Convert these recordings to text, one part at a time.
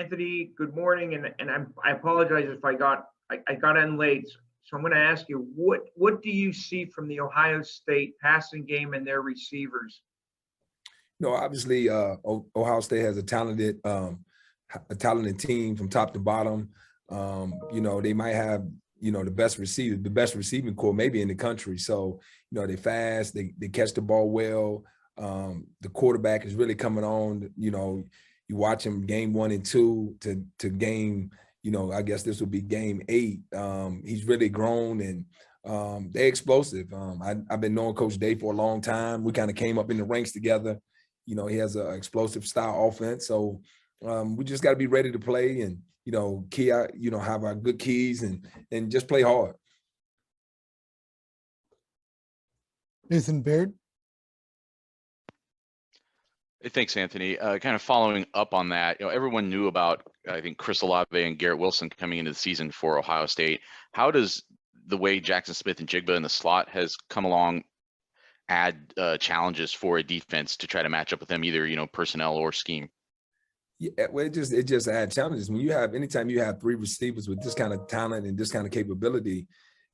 Anthony, good morning, and I apologize if I got in late. So I'm going to ask you, what do you see from the Ohio State passing game and their receivers? Obviously, Ohio State has a talented team from top to bottom. They might have the best receiving core maybe in the country. So they fast, they catch the ball well. The quarterback is really coming on. You watch him game 1 and 2 to game. I guess this will be game 8. He's really grown and they're explosive. I've been knowing Coach Day for a long time. We kind of came up in the ranks together. He has an explosive style offense. So we just got to be ready to play and, have our good keys and just play hard. Nathan Baird. Hey, thanks, Anthony. Kind of following up on that, everyone knew about, I think, Chris Olave and Garrett Wilson coming into the season for Ohio State. How does the way Jackson Smith and Jigba in the slot has come along add challenges for a defense to try to match up with them, either personnel or scheme? Yeah, well, it just adds challenges when anytime you have 3 receivers with this kind of talent and this kind of capability,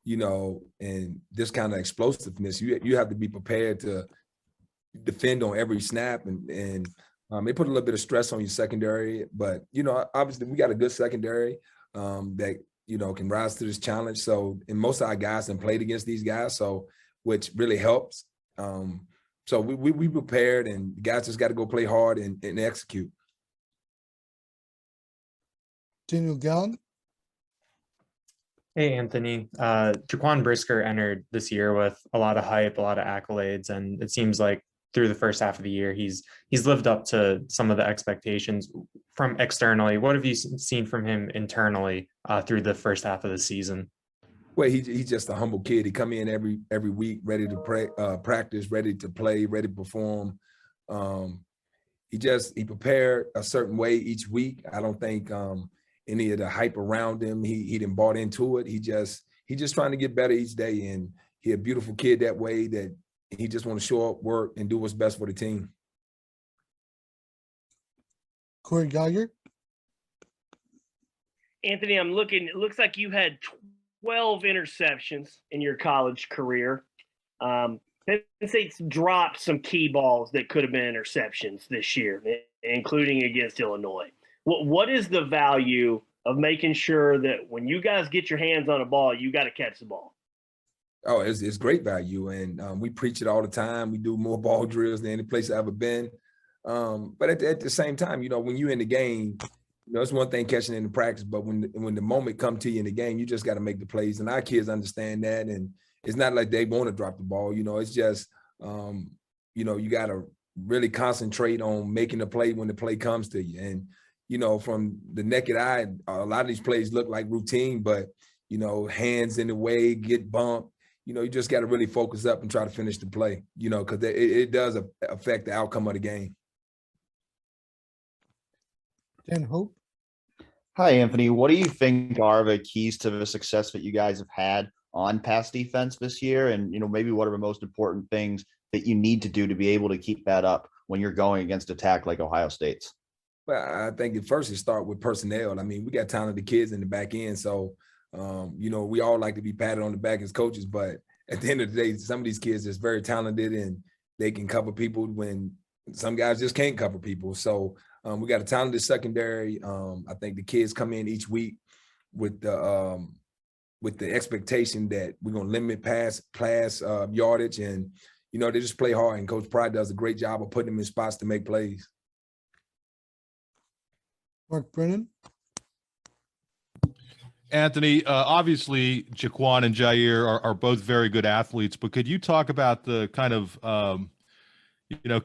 and this kind of explosiveness, you have to be prepared to defend on every snap, and they put a little bit of stress on your secondary. But obviously we got a good secondary that can rise to this challenge. So, and most of our guys have played against these guys, so which really helps. So we prepared, and the guys just got to go play hard and execute. Daniel Gallen. Hey, Anthony. Jaquan Brisker entered this year with a lot of hype, a lot of accolades, and it seems like through the first half of the year, he's lived up to some of the expectations from externally. What have you seen from him internally through the first half of the season? Well, he's just a humble kid. He come in every week ready to practice, ready to play, ready to perform. He prepared a certain way each week. I don't think any of the hype around him, he didn't bought into it. He just trying to get better each day, and he a beautiful kid that way, that he just want to show up, work, and do what's best for the team. Corey Geiger. Anthony, I'm looking. It looks like you had 12 interceptions in your college career. Penn State's dropped some key balls that could have been interceptions this year, including against Illinois. What is the value of making sure that when you guys get your hands on a ball, you got to catch the ball? Oh, it's great value, and we preach it all the time. We do more ball drills than any place I've ever been. But at the same time, when you're in the game, it's one thing catching it in practice, but when the moment comes to you in the game, you just got to make the plays. And our kids understand that, and it's not like they want to drop the ball. It's just, you got to really concentrate on making the play when the play comes to you. And from the naked eye, a lot of these plays look like routine, but hands in the way, get bumped. You just got to really focus up and try to finish the play, because it does affect the outcome of the game. Dan Hope. Hi, Anthony. What do you think are the keys to the success that you guys have had on pass defense this year? And, maybe what are the most important things that you need to do to be able to keep that up when you're going against attack like Ohio State's? Well, I think at first it start with personnel. I mean, we got talented kids in the back end. So, we all like to be patted on the back as coaches, but at the end of the day, some of these kids is very talented and they can cover people when some guys just can't cover people. So we got a talented secondary. I think the kids come in each week with the expectation that we're going to limit pass yardage, and, they just play hard, and Coach Pride does a great job of putting them in spots to make plays. Mark Brennan. Anthony, obviously Jaquan and Jair are both very good athletes, but could you talk about the kind of,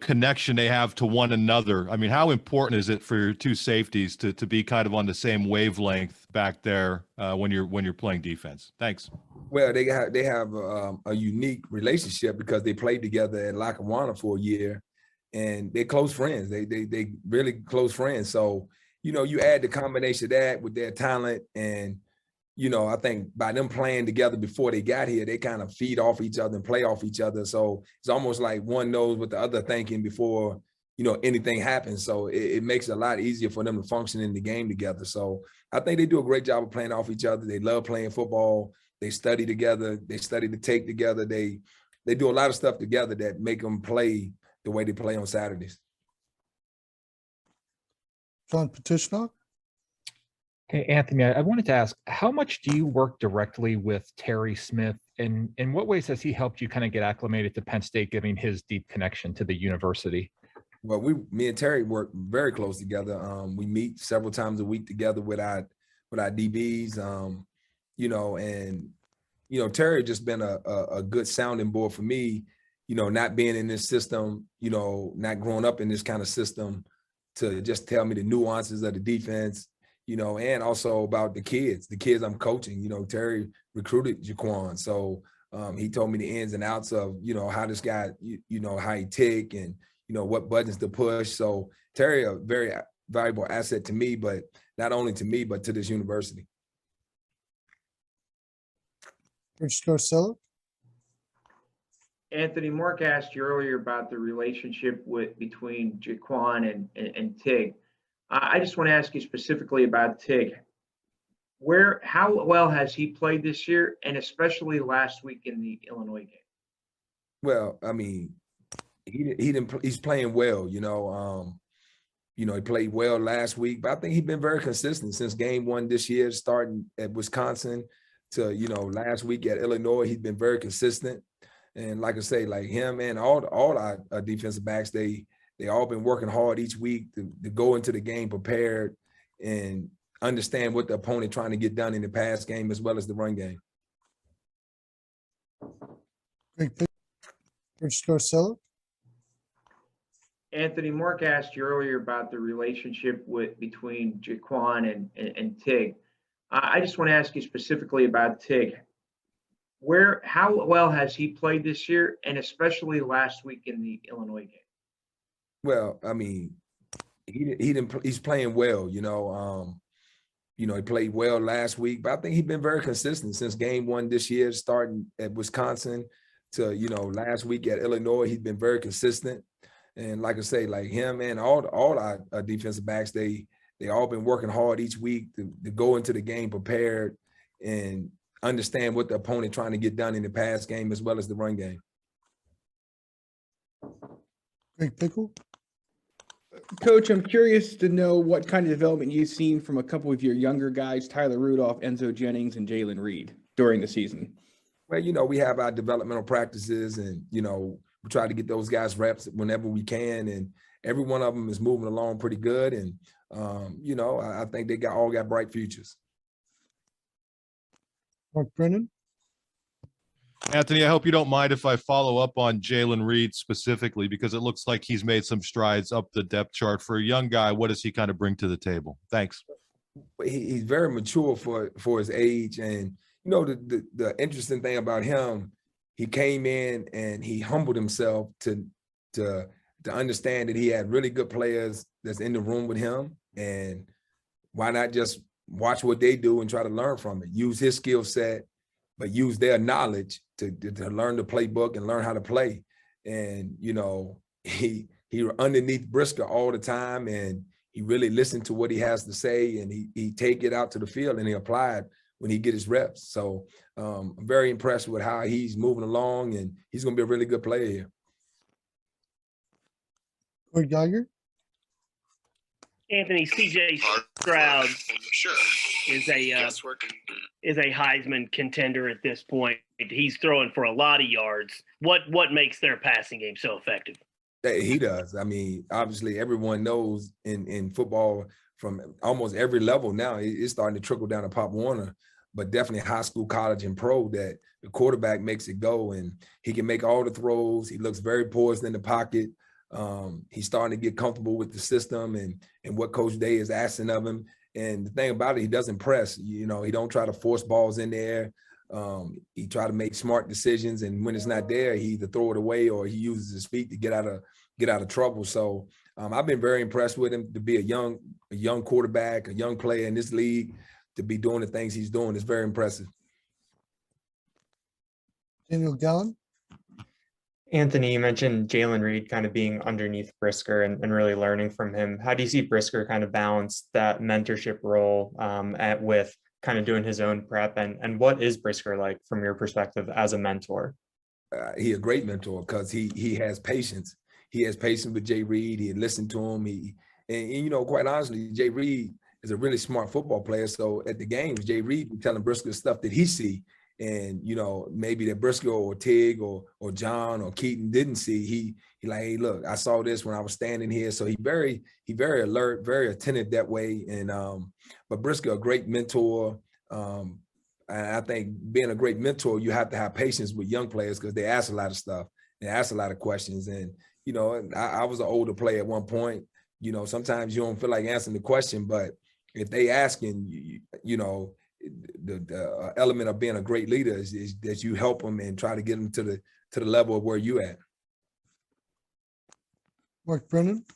connection they have to one another? I mean, how important is it for your 2 safeties to be kind of on the same wavelength back there when you're playing defense? Thanks. Well, they have a unique relationship because they played together at Lackawanna for a year, and they're close friends. They really close friends. So, you add the combination of that with their talent, and I think by them playing together before they got here, they kind of feed off each other and play off each other. So it's almost like one knows what the other thinking before, anything happens. So it makes it a lot easier for them to function in the game together. So I think they do a great job of playing off each other. They love playing football. They study together. They study the tape together. They do a lot of stuff together that make them play the way they play on Saturdays. John Petishnock, Hey, Anthony, I wanted to ask, how much do you work directly with Terry Smith, and in what ways has he helped you kind of get acclimated to Penn State, given his deep connection to the university? Well, me and Terry work very close together. We meet several times a week together with our DBs. Terry just been a good sounding board for me. Not being in this system, not growing up in this kind of system, to just tell me the nuances of the defense. And also about the kids I'm coaching. Terry recruited Jaquan. So he told me the ins and outs of, how this guy, how he tick and, what buttons to push. So Terry, a very valuable asset to me, but not only to me, but to this university. Rich Scarcella, Anthony, Mark asked you earlier about the relationship between Jaquan and Tig. I just want to ask you specifically about Tig. How well has he played this year, and especially last week in the Illinois game? Well, I mean, he's playing well. He played well last week, but I think he's been very consistent since game one this year, starting at Wisconsin to last week at Illinois. He's been very consistent, and like I say, like him and all our defensive backs, they all been working hard each week to go into the game prepared and understand what the opponent trying to get done in the pass game as well as the run game. Rich Scarcella, Anthony, Mark asked you earlier about the relationship between Jaquan and Tig. I just want to ask you specifically about Tig. How well has he played this year, and especially last week in the Illinois game? Well, I mean, he's playing well. He played well last week, but I think he's been very consistent since game one this year, starting at Wisconsin to last week at Illinois. He's been very consistent. And like I say, like him and all our defensive backs, they all been working hard each week to go into the game prepared and understand what the opponent trying to get done in the pass game as well as the run game. Greg Pickle, Coach, I'm curious to know what kind of development you've seen from a couple of your younger guys, Tyler Rudolph, Enzo Jennings, and Jalen Reed during the season. Well, we have our developmental practices and, we try to get those guys reps whenever we can. And every one of them is moving along pretty good. And, I think they all got bright futures. Mark Brennan, Anthony, I hope you don't mind if I follow up on Jalen Reed specifically, because it looks like he's made some strides up the depth chart. For a young guy, what does he kind of bring to the table? Thanks. He's very mature for his age. And, the interesting thing about him, he came in and he humbled himself to understand that he had really good players that's in the room with him. And why not just watch what they do and try to learn from it, use his skill set, but use their knowledge to learn the playbook and learn how to play. And, he underneath Brisker all the time, and he really listened to what he has to say, and he take it out to the field and he apply it when he get his reps. So I'm very impressed with how he's moving along, and he's going to be a really good player here. Corey Geiger, Anthony, CJ Stroud is a Heisman contender at this point. He's throwing for a lot of yards. What makes their passing game so effective? He does. I mean, obviously everyone knows in football from almost every level now, it's starting to trickle down to Pop Warner, but definitely high school, college, and pro, that the quarterback makes it go, and he can make all the throws. He looks very poised in the pocket. He's starting to get comfortable with the system and what Coach Day is asking of him. And the thing about it, he doesn't press. He don't try to force balls in there. He try to make smart decisions, and when it's not there, he either throw it away or he uses his feet to get out of trouble. So I've been very impressed with him to be a young quarterback, a young player in this league, to be doing the things he's doing. It's very impressive. Daniel Gallen, Anthony, you mentioned Jalen Reed kind of being underneath Brisker and really learning from him. How do you see Brisker kind of balance that mentorship role with kind of doing his own prep? And what is Brisker like from your perspective as a mentor? He a great mentor because he has patience. He has patience with Jay Reed. He listened to him. And you know, quite honestly, Jay Reed is a really smart football player. So at the games, Jay Reed be telling Brisker stuff that he see, and you know, maybe that Brisker or Tig or John or Keaton didn't see. He like, hey, look, I saw this when I was standing here. So he very alert, very attentive that way. And but Brisker a great mentor. And I think being a great mentor, you have to have patience with young players because they ask a lot of stuff. They ask a lot of questions. And, you know, I was an older player at one point. You know, sometimes you don't feel like answering the question, but if they asking, you know, the element of being a great leader is that you help them and try to get them to the level of where you at. Mark Brennan.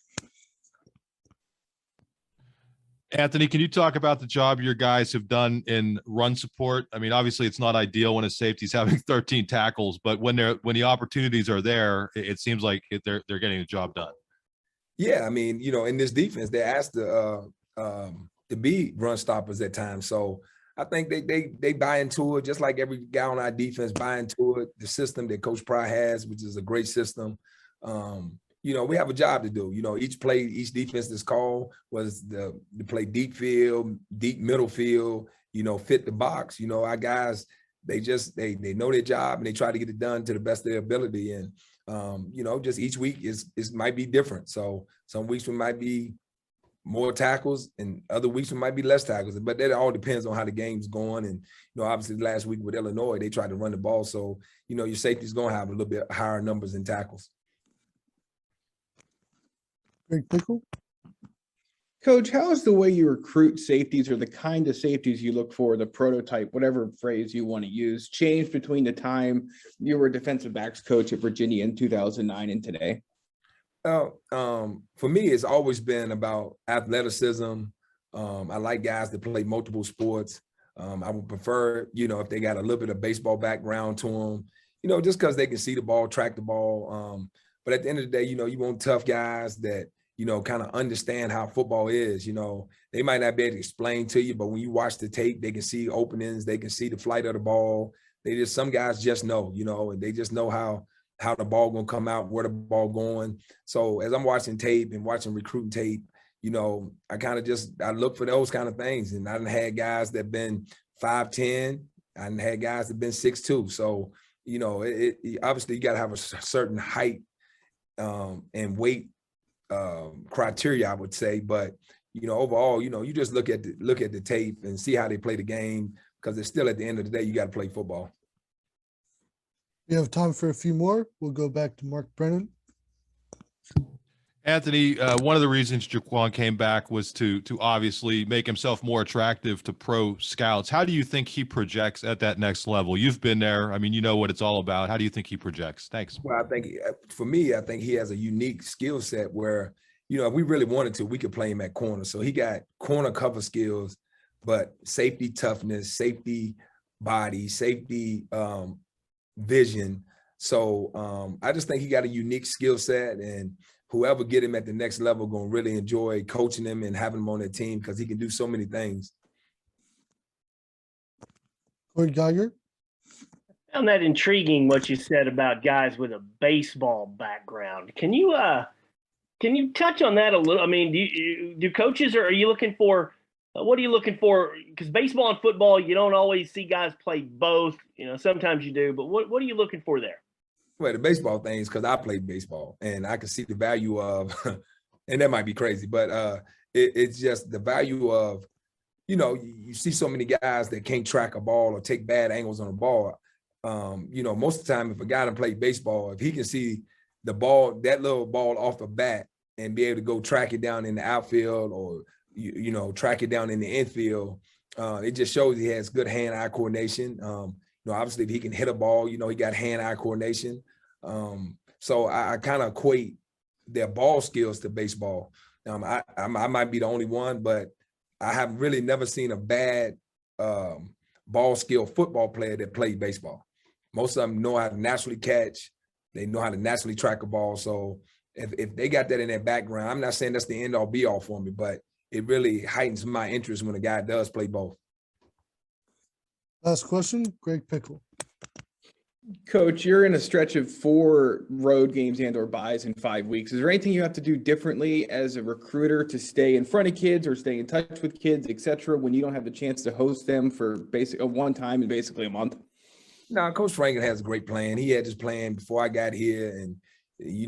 Anthony, can you talk about the job your guys have done in run support? I mean, obviously it's not ideal when a safety's having 13 tackles, but when the opportunities are there, it seems like they're getting the job done. Yeah, I mean, you know, in this defense, they're asked to be run stoppers at times. So I think they buy into it, just like every guy on our defense buy into it. The system that Coach Pry has, which is a great system. You know, we have a job to do. You know, each defense that's called was to play deep field, deep middle field, you know, fit the box. You know, our guys, they know their job and they try to get it done to the best of their ability. And, you know, just each week might be different. So some weeks we might be more tackles and other weeks we might be less tackles, but that all depends on how the game's going. And, you know, obviously last week with Illinois, they tried to run the ball. So, you know, your safety's going to have a little bit higher numbers in tackles. Greg Pickle. Coach, how is the way you recruit safeties or the kind of safeties you look for, the prototype, whatever phrase you want to use, changed between the time you were a defensive backs coach at Virginia in 2009 and today? For me, it's always been about athleticism. I like guys that play multiple sports. I would prefer, you know, if they got a little bit of baseball background to them, you know, just because they can see the ball, track the ball. But at the end of the day, you know, you want tough guys that, you know, kind of understand how football is. You know, they might not be able to explain to you, but when you watch the tape, they can see openings, they can see the flight of the ball. Some guys just know, you know, and they just know how the ball gonna come out, where the ball going. So as I'm watching tape and watching recruiting tape, you know, I look for those kind of things. And I done had guys that been 5'10", I done had guys that been 6'2". So, you know, obviously you gotta have a certain height and weight criteria, I would say. But, you know, overall, you know, you just look at the tape and see how they play the game, because it's still, at the end of the day, you got to play football. We have time for a few more. We'll go back to Mark Brennan. Anthony, one of the reasons Jaquan came back was to obviously make himself more attractive to pro scouts. How do you think he projects at that next level? You've been there. I mean, you know what it's all about. How do you think he projects? Thanks. Well, I think for me, I think he has a unique skill set where, you know, if we really wanted to, we could play him at corner. So he got corner cover skills, but safety toughness, safety body, safety vision. So I just think he got a unique skill set, and whoever get him at the next level gonna really enjoy coaching him and having him on their team, because he can do so many things. Corey Geiger. I found that intriguing what you said about guys with a baseball background. Can you touch on that a little? I mean, do coaches, or are you looking for what are you looking for? Because baseball and football, you don't always see guys play both. You know, sometimes you do, but what are you looking for there? Well, the baseball thing is because I played baseball and I can see the value of, and that might be crazy, but it's just the value of, you know, you see so many guys that can't track a ball or take bad angles on a ball. You know, most of the time, if a guy done played baseball, if he can see the ball, that little ball off the bat, and be able to go track it down in the outfield, or, you know, track it down in the infield, it just shows he has good hand-eye coordination. You know, obviously, if he can hit a ball, you know, he got hand-eye coordination. So I kind of equate their ball skills to baseball. I might be the only one, but I have really never seen a bad ball skill football player that played baseball. Most of them know how to naturally catch, They know how to naturally track a ball. So if they got that in their background, I'm not saying that's the end all be all for me, but it really heightens my interest when a guy does play both. Last question, Greg Pickle. Coach, you're in a stretch of 4 road games and or buys in 5 weeks. Is there anything you have to do differently as a recruiter to stay in front of kids or stay in touch with kids, et cetera, when you don't have the chance to host them for one time in basically a month? No, Coach Franklin has a great plan. He had this plan before I got here, and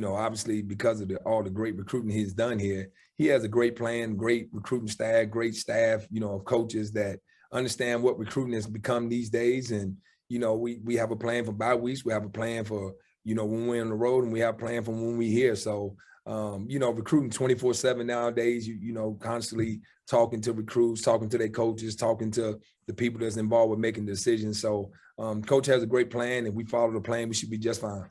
obviously because of all the great recruiting he's done here, he has a great plan, great recruiting staff, great staff, of coaches that understand what recruiting has become these days. And we have a plan for bye weeks. We have a plan for when we're on the road, and we have a plan for when we're here. So recruiting 24/7 nowadays. Constantly talking to recruits, talking to their coaches, talking to the people that's involved with making decisions. So Coach has a great plan, and we follow the plan. We should be just fine.